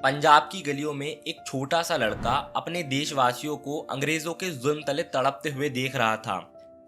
पंजाब की गलियों में एक छोटा सा लड़का अपने देशवासियों को अंग्रेजों के जुल्म तले तड़पते हुए देख रहा था।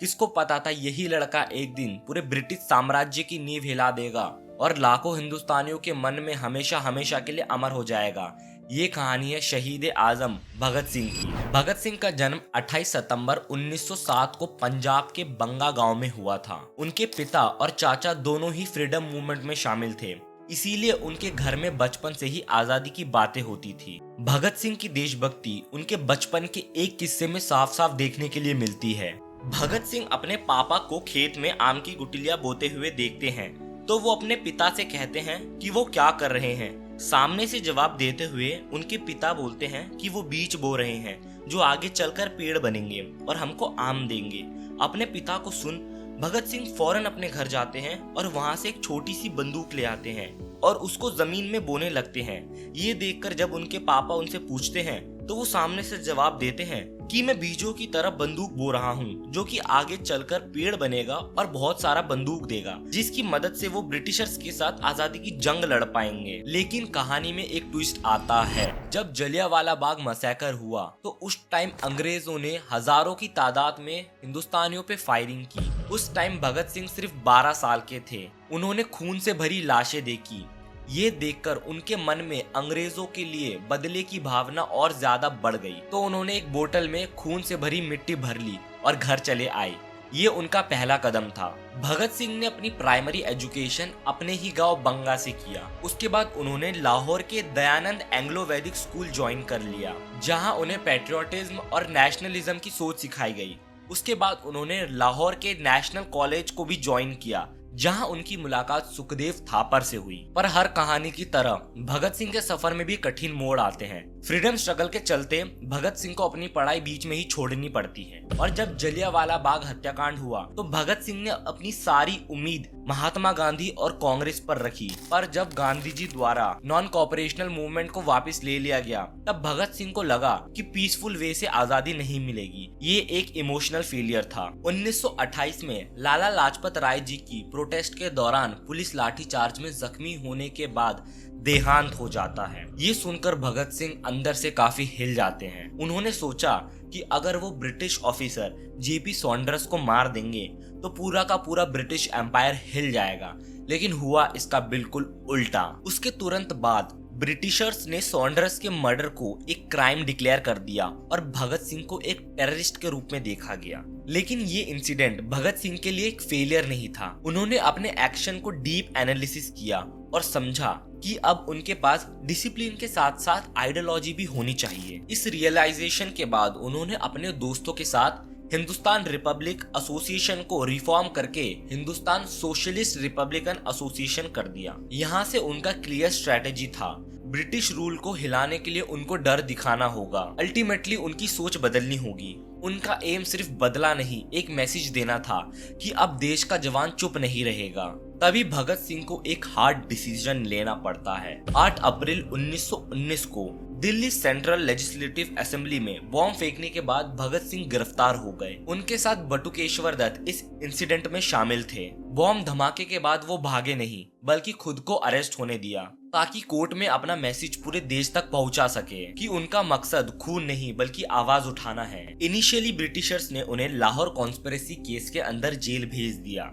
किसको पता था यही लड़का एक दिन पूरे ब्रिटिश साम्राज्य की नींव हिला देगा और लाखों हिंदुस्तानियों के मन में हमेशा हमेशा के लिए अमर हो जाएगा। ये कहानी है शहीद आजम भगत सिंह की। भगत सिंह का जन्म 28 सितंबर 1907 को पंजाब के बंगा गांव में हुआ था। उनके पिता और चाचा दोनों ही फ्रीडम मूवमेंट में शामिल थे, इसीलिए उनके घर में बचपन से ही आजादी की बातें होती थी। भगत सिंह की देशभक्ति उनके बचपन के एक किस्से में साफ साफ देखने के लिए मिलती है। भगत सिंह अपने पापा को खेत में आम की गुठलियां बोते हुए देखते हैं तो वो अपने पिता से कहते हैं कि वो क्या कर रहे हैं। सामने से जवाब देते हुए उनके पिता बोलते हैं कि वो बीज बो रहे हैं जो आगे चलकर पेड़ बनेंगे और हमको आम देंगे। अपने पिता को सुन भगत सिंह फौरन अपने घर जाते हैं और वहां से एक छोटी सी बंदूक ले आते हैं और उसको जमीन में बोने लगते हैं। ये देखकर जब उनके पापा उनसे पूछते हैं तो वो सामने से जवाब देते हैं कि मैं बीजों की तरह बंदूक बो रहा हूँ जो कि आगे चलकर पेड़ बनेगा और बहुत सारा बंदूक देगा, जिसकी मदद से वो ब्रिटिशर्स के साथ आजादी की जंग लड़ पाएंगे। लेकिन कहानी में एक ट्विस्ट आता है। जब जलियांवाला बाग मैसेकर हुआ तो उस टाइम अंग्रेजों ने हजारों की तादाद में हिंदुस्तानियों पे फायरिंग की। उस टाइम भगत सिंह सिर्फ 12 साल के थे। उन्होंने खून से भरी लाशें देखी। ये देखकर उनके मन में अंग्रेजों के लिए बदले की भावना और ज्यादा बढ़ गई, तो उन्होंने एक बोतल में खून से भरी मिट्टी भर ली और घर चले आए। ये उनका पहला कदम था। भगत सिंह ने अपनी प्राइमरी एजुकेशन अपने ही गांव बंगा से किया। उसके बाद उन्होंने लाहौर के दयानंद एंग्लो वैदिक स्कूल ज्वाइन कर लिया, जहां उन्हें पैट्रियोटिज्म और नेशनलिज्म की सोच सिखाई गई। उसके बाद उन्होंने लाहौर के नेशनल कॉलेज को भी ज्वाइन किया, जहां उनकी मुलाकात सुखदेव थापर से हुई। पर हर कहानी की तरह भगत सिंह के सफर में भी कठिन मोड़ आते हैं। फ्रीडम स्ट्रगल के चलते भगत सिंह को अपनी पढ़ाई बीच में ही छोड़नी पड़ती है और जब जलियांवाला बाग हत्याकांड हुआ तो भगत सिंह ने अपनी सारी उम्मीद महात्मा गांधी और कांग्रेस पर रखी। पर जब गांधी जी द्वारा नॉन कोऑपरेशनल मूवमेंट को वापस ले लिया गया तब भगत सिंह को लगा कि पीसफुल वे से आजादी नहीं मिलेगी। ये एक इमोशनल फेलियर था। 1928 में लाला लाजपत राय जी की प्रोटेस्ट के दौरान पुलिस लाठीचार्ज में जख्मी होने के बाद देहांत हो जाता है। ये सुनकर भगत सिंह अंदर से काफी हिल जाते हैं। उन्होंने सोचा कि अगर वो ब्रिटिश ऑफिसर जेपी सॉन्डर्स को मार देंगे तो पूरा का पूरा ब्रिटिश एम्पायर हिल जाएगा, लेकिन हुआ इसका बिल्कुल उल्टा। उसके तुरंत बाद ब्रिटिशर्स ने सॉन्डर्स के मर्डर को एक क्राइम डिक्लेयर कर दिया और भगत सिंह को एक टेररिस्ट के रूप में देखा गया। लेकिन ये इंसिडेंट भगत सिंह के लिए एक फेलियर नहीं था। उन्होंने अपने एक्शन को डीप एनालिसिस किया और समझा कि अब उनके पास डिसिप्लिन के साथ साथ आइडियोलॉजी भी होनी चाहिए। इस रियलाइजेशन के बाद उन्होंने अपने दोस्तों के साथ हिंदुस्तान रिपब्लिक एसोसिएशन को रिफॉर्म करके हिंदुस्तान सोशलिस्ट रिपब्लिकन एसोसिएशन कर दिया। यहाँ से उनका क्लियर स्ट्रेटेजी था। ब्रिटिश रूल को हिलाने के लिए उनको डर दिखाना होगा। अल्टीमेटली उनकी सोच बदलनी होगी। उनका एम सिर्फ बदला नहीं, एक मैसेज देना था कि अब देश का जवान चुप नहीं रहेगा। तभी भगत सिंह को एक हार्ड डिसीजन लेना पड़ता है। 8 अप्रैल 1919 को दिल्ली सेंट्रल लेजिस्लेटिव असेंबली में बॉम्ब फेंकने के बाद भगत सिंह गिरफ्तार हो गए। उनके साथ बटुकेश्वर दत्त इस इंसिडेंट में शामिल थे। बॉम्ब धमाके के बाद वो भागे नहीं बल्कि खुद को अरेस्ट होने दिया ताकि कोर्ट में अपना मैसेज पूरे देश तक पहुंचा सके कि उनका मकसद खून नहीं बल्कि आवाज उठाना है। इनिशियली ब्रिटिशर्स ने उन्हें लाहौर कॉन्स्पिरेसी केस के अंदर जेल भेज दिया।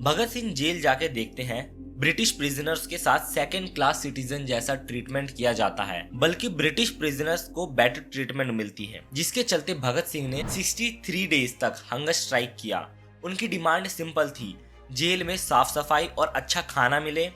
भगत सिंह जेल जाके देखते हैं ब्रिटिश प्रिजनर्स के साथ सेकंड क्लास सिटीजन जैसा ट्रीटमेंट किया जाता है, बल्कि ब्रिटिश प्रिजनर्स को बेटर ट्रीटमेंट मिलती है, जिसके चलते भगत सिंह ने 63 डेज तक हंगर स्ट्राइक किया। उनकी डिमांड सिंपल थी, जेल में साफ सफाई और अच्छा खाना मिले,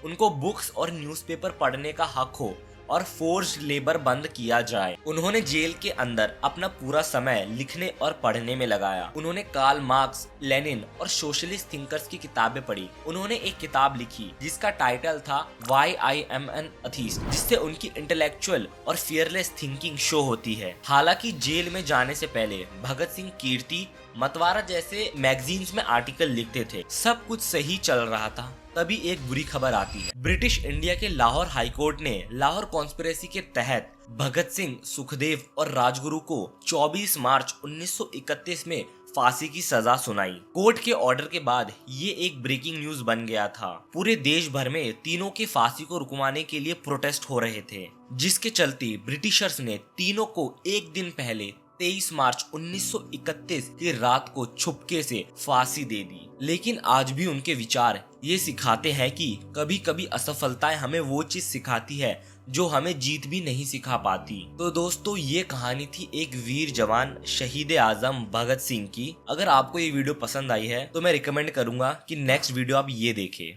उनको बुक्स और न्यूज़पेपर पढ़ने का हक हो और फोर्स्ड लेबर बंद किया जाए। उन्होंने जेल के अंदर अपना पूरा समय लिखने और पढ़ने में लगाया। उन्होंने कार्ल मार्क्स, लेनिन और सोशलिस्ट थिंकर्स की किताबें पढ़ी। उन्होंने एक किताब लिखी जिसका टाइटल था why I am N atheist, जिससे उनकी इंटेलेक्चुअल और फियरलेस थिंकिंग शो होती है। हालांकि जेल में जाने से पहले भगत सिंह कीर्ति, मतवारा जैसे मैगजीन्स में आर्टिकल लिखते थे। सब कुछ सही चल रहा था, तभी एक बुरी खबर आती है। ब्रिटिश इंडिया के लाहौर हाईकोर्ट ने लाहौर कॉन्स्पिरेसी के तहत भगत सिंह, सुखदेव और राजगुरु को 24 मार्च 1931 में फांसी की सजा सुनाई। कोर्ट के ऑर्डर के बाद ये एक ब्रेकिंग न्यूज बन गया था। पूरे देश भर में तीनों की फांसी को रुकवाने के लिए प्रोटेस्ट हो रहे थे, जिसके चलते ब्रिटिशर्स ने तीनों को एक दिन पहले 23 मार्च 1931 की रात को छुपके से फांसी दे दी। लेकिन आज भी उनके विचार ये सिखाते हैं कि कभी कभी असफलताएं हमें वो चीज सिखाती है जो हमें जीत भी नहीं सिखा पाती। तो दोस्तों, ये कहानी थी एक वीर जवान शहीद आजम भगत सिंह की। अगर आपको ये वीडियो पसंद आई है तो मैं रिकमेंड करूंगा कि नेक्स्ट वीडियो आप ये देखें।